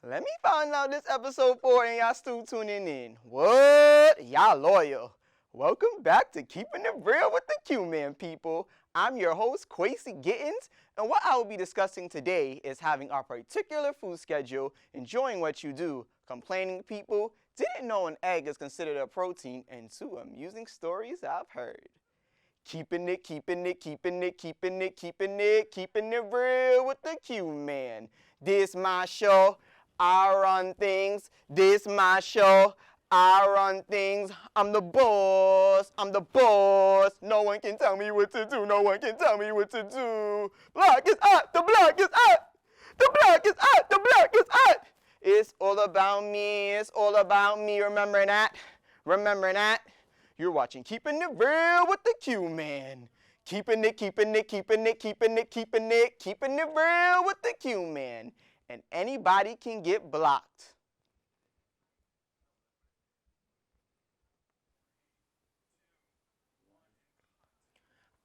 Let me find out this episode 4 and y'all still tuning in. What? Y'all loyal. Welcome back to Keeping It Real with the Q-Man, people. I'm your host, Quasi Gittens, and what I will be discussing today is having our particular food schedule, enjoying what you do, complaining people, didn't know an egg is considered a protein, and 2 amusing stories I've heard. Keeping it real with the Q-Man. This my show. I run things, this my show, I run things, I'm the boss, no one can tell me what to do, Block is up, the block is up, the block is up, the block is up. It's all about me, remember that? You're watching Keeping It Real with the Q-Man. Keeping it real with the Q-Man. And anybody can get blocked.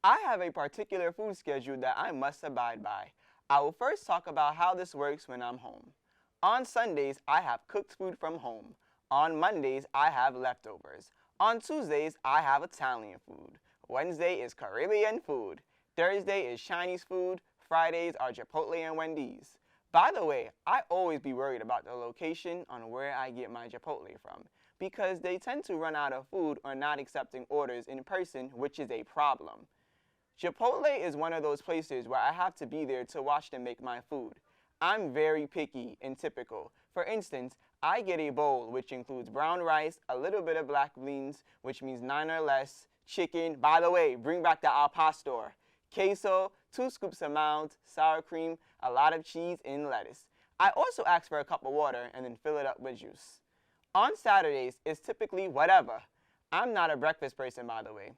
I have a particular food schedule that I must abide by. I will first talk about how this works when I'm home. On Sundays, I have cooked food from home. On Mondays, I have leftovers. On Tuesdays, I have Italian food. Wednesday is Caribbean food. Thursday is Chinese food. Fridays are Chipotle and Wendy's. By the way, I always be worried about the location on where I get my Chipotle from because they tend to run out of food or not accepting orders in person, which is a problem. Chipotle is one of those places where I have to be there to watch them make my food. I'm very picky and typical. For instance, I get a bowl which includes brown rice, a little bit of black beans, which means 9 or less, chicken, by the way, bring back the al pastor, queso, 2 scoops of mild, sour cream, a lot of cheese and lettuce. I also ask for a cup of water and then fill it up with juice. On Saturdays, it's typically whatever. I'm not a breakfast person, by the way.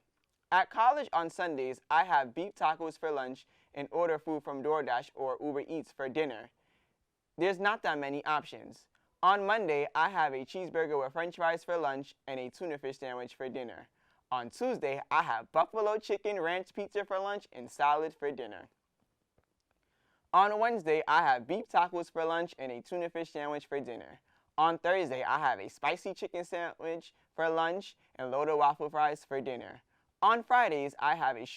At college on Sundays, I have beef tacos for lunch and order food from DoorDash or Uber Eats for dinner. There's not that many options. On Monday, I have a cheeseburger with french fries for lunch and a tuna fish sandwich for dinner. On Tuesday, I have buffalo chicken ranch pizza for lunch and salad for dinner. On Wednesday, I have beef tacos for lunch and a tuna fish sandwich for dinner. On Thursday, I have a spicy chicken sandwich for lunch and loaded waffle fries for dinner. On Fridays, I have a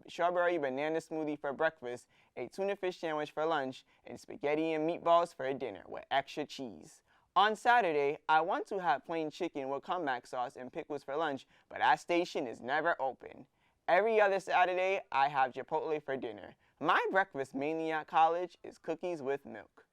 strawberry banana smoothie for breakfast, a tuna fish sandwich for lunch, and spaghetti and meatballs for dinner with extra cheese. On Saturday, I want to have plain chicken with comeback sauce and pickles for lunch, but that station is never open. Every other Saturday, I have Chipotle for dinner. My breakfast mainly at college is cookies with milk.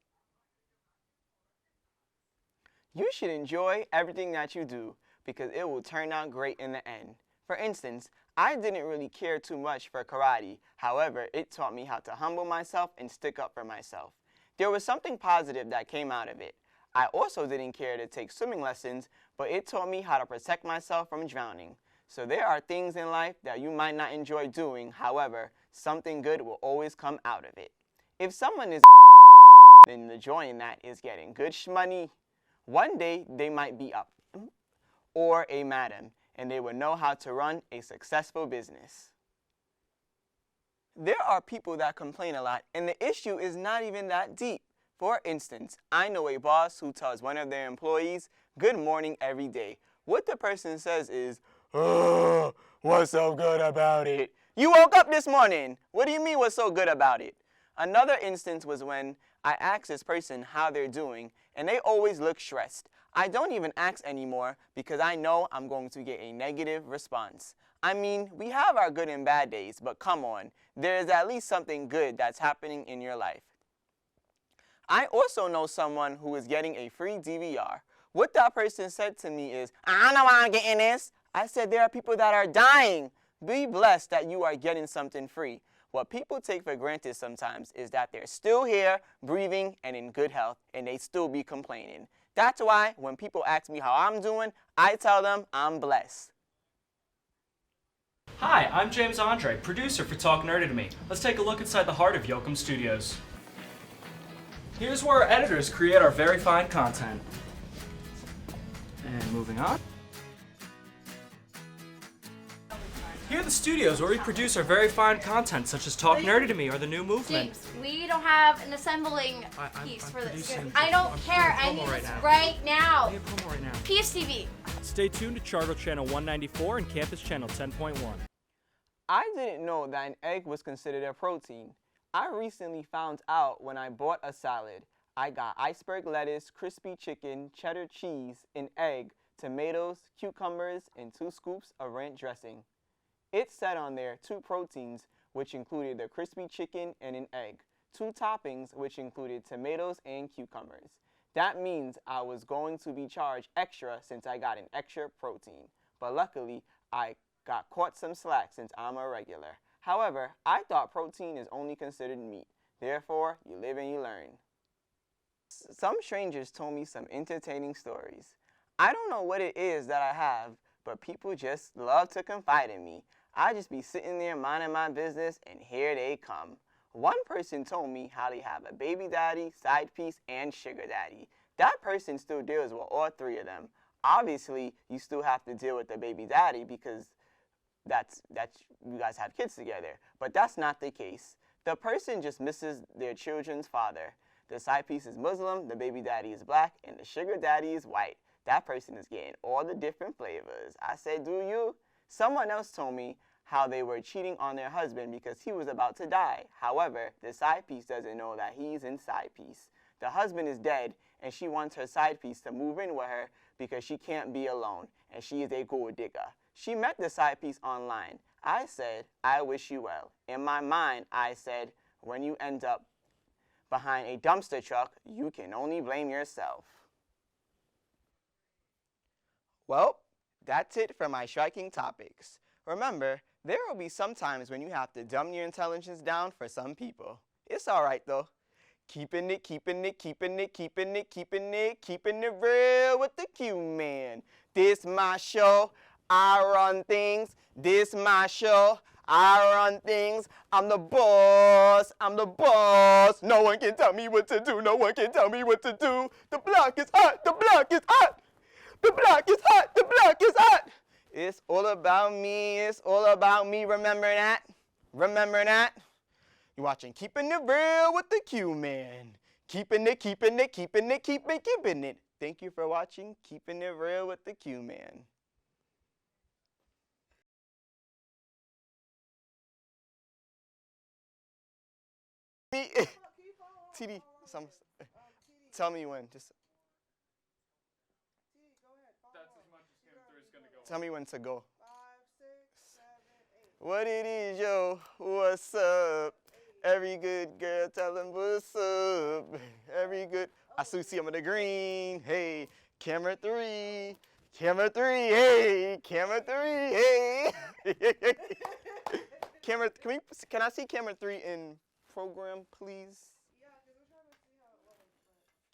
You should enjoy everything that you do because it will turn out great in the end. For instance, I didn't really care too much for karate. However, it taught me how to humble myself and stick up for myself. There was something positive that came out of it. I also didn't care to take swimming lessons, but it taught me how to protect myself from drowning. So there are things in life that you might not enjoy doing, however, something good will always come out of it. If someone is then the joy in that is getting good shmoney. One day they might be up or a madam, and they will know how to run a successful business. There are people that complain a lot, and the issue is not even that deep. For instance, I know a boss who tells one of their employees, "Good morning" every day. What the person says is, "Oh, what's so good about it? You woke up this morning. What do you mean what's so good about it?" Another instance was when I asked this person how they're doing, and they always look stressed. I don't even ask anymore because I know I'm going to get a negative response. I mean, we have our good and bad days, but come on, there is at least something good that's happening in your life. I also know someone who is getting a free DVR. What that person said to me is, "I don't know why I'm getting this." I said, there are people that are dying. Be blessed that you are getting something free. What people take for granted sometimes is that they're still here, breathing, and in good health, and they still be complaining. That's why when people ask me how I'm doing, I tell them I'm blessed. Hi, I'm James Andre, producer for Talk Nerdy to Me. Let's take a look inside the heart of Yoakum Studios. Here's where our editors create our very fine content. And moving on. Here are the studios where we produce our very fine content, such as Talk Nerdy to Me or The New Movement. James, we don't have an assembling piece for this. I don't care. I need this right now. I need a promo right now. PSTV. Stay tuned to Charter Channel 194 and Campus Channel 10.1. I didn't know that an egg was considered a protein. I recently found out when I bought a salad. I got iceberg lettuce, crispy chicken, cheddar cheese, an egg, tomatoes, cucumbers, and 2 scoops of ranch dressing. It said on there 2 proteins, which included the crispy chicken and an egg, 2 toppings, which included tomatoes and cucumbers. That means I was going to be charged extra since I got an extra protein. But luckily, I got caught some slack since I'm a regular. However, I thought protein is only considered meat. Therefore, you live and you learn. Some strangers told me some entertaining stories. I don't know what it is that I have, but people just love to confide in me. I just be sitting there minding my business, and here they come. One person told me how they have a baby daddy, side piece, and sugar daddy. That person still deals with all 3 of them. Obviously, you still have to deal with the baby daddy because that's you guys have kids together. But that's not the case. The person just misses their children's father. The side piece is Muslim, the baby daddy is black, and the sugar daddy is white. That person is getting all the different flavors. I said, do you? Someone else told me how they were cheating on their husband because he was about to die. However, the side piece doesn't know that he's in side piece. The husband is dead, and she wants her side piece to move in with her because she can't be alone, and she is a gold digger. She met the side piece online. I said, I wish you well. In my mind, I said, when you end up behind a dumpster truck, you can only blame yourself. Well, that's it for my striking topics. Remember, there will be some times when you have to dumb your intelligence down for some people. It's alright though. Keeping it real with the Q-Man. This my show, I run things. This my show, I run things. I'm the boss. No one can tell me what to do. The block is hot. The block is hot. It's all about me. Remember that? You're watching Keeping It Real with the Q-Man. Keeping it. Thank you for watching Keeping It Real with the Q-Man. TD, tell me when. Tell me when to go. 5, 6, 7, 8. What it is, yo? What's up? Every good girl, tell them what's up. Every good. I see him in the green. Hey, camera 3. Hey, camera 3. Hey. Camera. Can I see camera 3 in program, please?